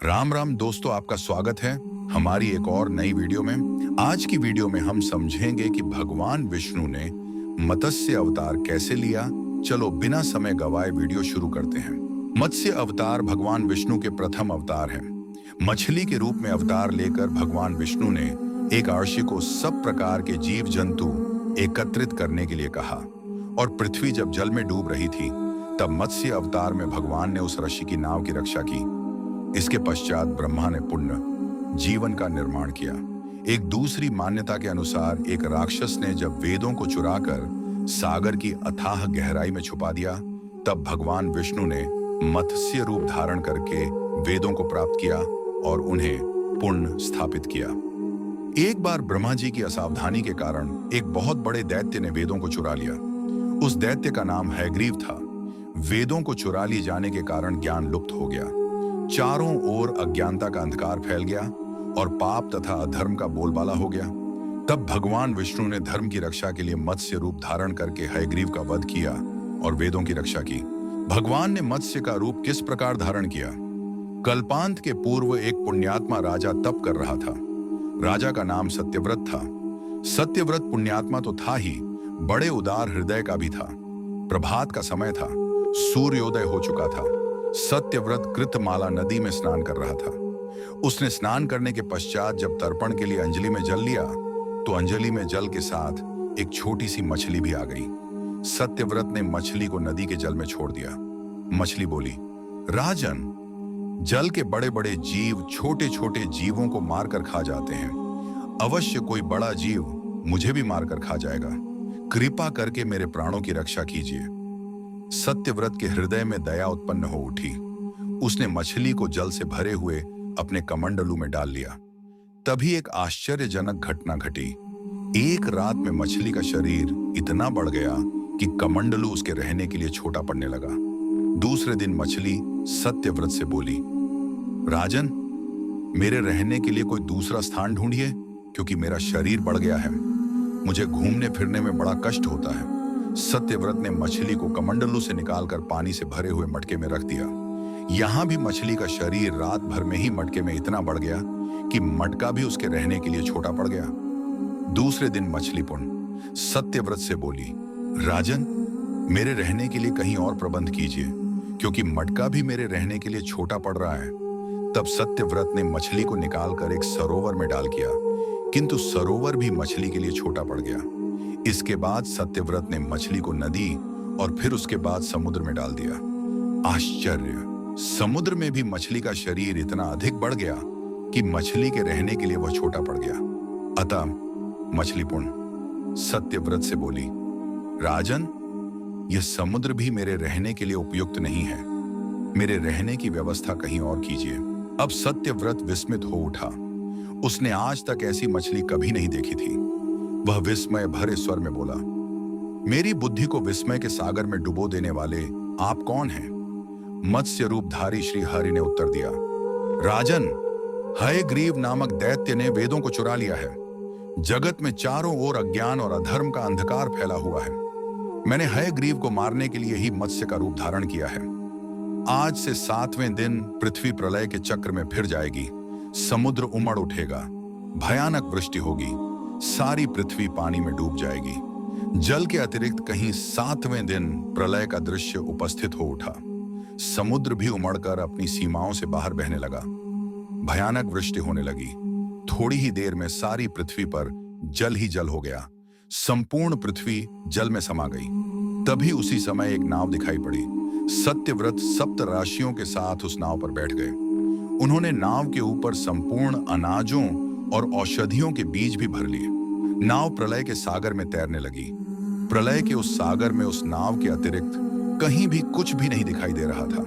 राम राम दोस्तों, आपका स्वागत है हमारी एक और नई वीडियो में। आज की वीडियो में हम समझेंगे कि भगवान विष्णु ने मत्स्य अवतार कैसे लिया। चलो बिना समय गवाए वीडियो शुरू करते हैं। मत्स्य अवतार भगवान विष्णु के प्रथम अवतार हैं। मछली के रूप में अवतार लेकर भगवान विष्णु ने एक अर्षि को सब प्रकार के जीव जंतु एकत्रित करने के लिए कहा, और पृथ्वी जब जल में डूब रही थी तब मत्स्य अवतार में भगवान ने उस ऋषि की नाव की रक्षा की। इसके पश्चात ब्रह्मा ने पुण्य जीवन का निर्माण किया। एक दूसरी मान्यता के अनुसार एक राक्षस ने जब वेदों को चुराकर सागर की अथाह गहराई में छुपा दिया, तब भगवान विष्णु ने मत्स्य रूप धारण करके वेदों को प्राप्त किया और उन्हें पुण्य स्थापित किया। एक बार ब्रह्मा जी की असावधानी के कारण एक बहुत बड़े दैत्य ने वेदों को चुरा लिया। उस दैत्य का नाम हयग्रीव था। वेदों को चुरा लिए जाने के कारण ज्ञान लुप्त हो गया। चारों ओर अज्ञानता का अंधकार फैल गया और पाप तथा अधर्म का बोलबाला हो गया। तब भगवान विष्णु ने धर्म की रक्षा के लिए मत्स्य रूप धारण करके हयग्रीव का वध किया और वेदों की रक्षा की। भगवान ने मत्स्य का रूप किस प्रकार धारण किया? कल्पांत के पूर्व एक पुण्यात्मा राजा तप कर रहा था। राजा का नाम सत्यव्रत था। सत्यव्रत पुण्यात्मा तो था ही, बड़े उदार हृदय का भी था। प्रभात का समय था, सूर्योदय हो चुका था। सत्यव्रत कृतमाला नदी में स्नान कर रहा था। उसने स्नान करने के पश्चात जब तर्पण के लिए अंजलि में जल लिया तो अंजलि में जल के साथ एक छोटी सी मछली भी आ गई। सत्यव्रत ने मछली को नदी के जल में छोड़ दिया। मछली बोली, राजन, जल के बड़े बड़े जीव छोटे छोटे जीवों को मारकर खा जाते हैं। अवश्य कोई बड़ा जीव मुझे भी मारकर खा जाएगा। कृपा करके मेरे प्राणों की रक्षा कीजिए। सत्यव्रत के हृदय में दया उत्पन्न हो उठी। उसने मछली को जल से भरे हुए अपने कमंडलू में डाल लिया। तभी एक आश्चर्यजनक घटना घटी। एक रात में मछली का शरीर इतना बढ़ गया कि कमंडलू उसके रहने के लिए छोटा पड़ने लगा। दूसरे दिन मछली सत्यव्रत से बोली, राजन, मेरे रहने के लिए कोई दूसरा स्थान ढूंढिए, क्योंकि मेरा शरीर बढ़ गया है। मुझे घूमने फिरने में बड़ा कष्ट होता है। सत्यव्रत ने मछली को कमंडलू से निकालकर पानी से भरे हुए मटके में रख दिया। यहां भी मछली का शरीर रात भर में ही मटके में इतना बढ़ गया कि मटका भी उसके रहने के लिए छोटा पड़ गया। दूसरे दिन मछली पुण्य सत्यव्रत से बोली, राजन, मेरे रहने के लिए कहीं और प्रबंध कीजिए, क्योंकि मटका भी मेरे रहने के लिए छोटा पड़ रहा है। तब सत्यव्रत ने मछली को निकालकर एक सरोवर में डाल किया, किंतु सरोवर भी मछली के लिए छोटा पड़ गया। इसके बाद सत्यव्रत ने मछली को नदी और फिर उसके बाद समुद्र में डाल दिया। आश्चर्य! समुद्र में भी मछली का शरीर इतना अधिक बढ़ गया कि मछली के रहने के लिए वह छोटा पड़ गया। अतः मछली पुण्य सत्यव्रत से बोली, राजन, यह समुद्र भी मेरे रहने के लिए उपयुक्त नहीं है। मेरे रहने की व्यवस्था कहीं और कीजिए। अब सत्यव्रत विस्मित हो उठा। उसने आज तक ऐसी मछली कभी नहीं देखी थी। वह विस्मय भरे स्वर में बोला, मेरी बुद्धि को विस्मय के सागर में डुबो देने वाले आप कौन हैं? मत्स्य रूपधारी श्री हरि ने उत्तर दिया, राजन, हयग्रीव नामक दैत्य ने वेदों को चुरा लिया है। जगत में चारों ओर अज्ञान और अधर्म का अंधकार फैला हुआ है। मैंने हयग्रीव को मारने के लिए ही मत्स्य का रूप धारण किया है। आज से 7वें दिन पृथ्वी प्रलय के चक्र में फिर जाएगी। समुद्र उमड़ उठेगा, भयानक वृष्टि होगी, सारी पृथ्वी पानी में डूब जाएगी। जल के अतिरिक्त कहीं 7वें दिन प्रलय का दृश्य उपस्थित हो उठा। समुद्र भी उमड़कर अपनी सीमाओं से बाहर बहने लगा। भयानक वृष्टि होने लगी। थोड़ी ही देर में सारी पृथ्वी पर जल ही जल हो गया। संपूर्ण पृथ्वी जल में समा गई। तभी उसी समय एक नाव दिखाई पड़ी। सत्यव्रत सप्त राशियों के साथ उस नाव पर बैठ गए। उन्होंने नाव के ऊपर संपूर्ण अनाजों और औषधियों के बीज भी भर लिए। नाव प्रलय के सागर में तैरने लगी। प्रलय के उस सागर में उस नाव के अतिरिक्त कहीं भी कुछ भी नहीं दिखाई दे रहा था।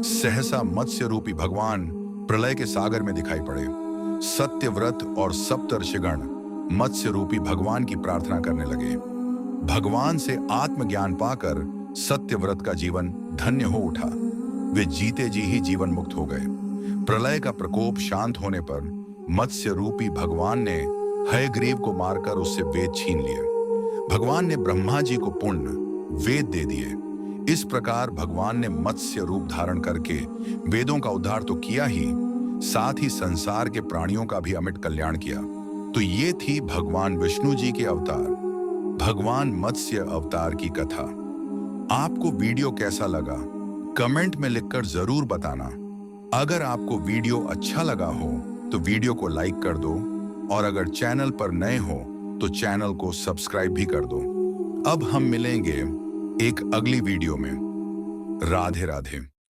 सहसा मत्स्य रूपी भगवान प्रलय के सागर में दिखाई पड़े। सत्यव्रत और सप्तर्षिगण मत्स्य रूपी भगवान की प्रार्थना करने लगे। भगवान से आत्मज्ञान पाकर सत्यव्रत का जीवन धन्य हो उठा। वे जीते जी ही जीवन मुक्त हो गए। प्रलय का प्रकोप शांत होने पर मत्स्य रूपी भगवान ने हयग्रीव को मारकर उससे वेद छीन लिए। भगवान ने ब्रह्मा जी को पुण्य वेद दे दिए। इस प्रकार भगवान ने मत्स्य रूप धारण करके वेदों का उद्धार तो किया ही, साथ ही संसार के प्राणियों का भी अमिट कल्याण किया। तो ये थी भगवान विष्णु जी के अवतार, भगवान मत्स्य अवतार की कथा। आपको वीडियो कैसा लगा कमेंट में लिखकर जरूर बताना। अगर आपको वीडियो अच्छा लगा हो तो वीडियो को लाइक कर दो, और अगर चैनल पर नए हो तो चैनल को सब्सक्राइब भी कर दो। अब हम मिलेंगे एक अगली वीडियो में। राधे राधे।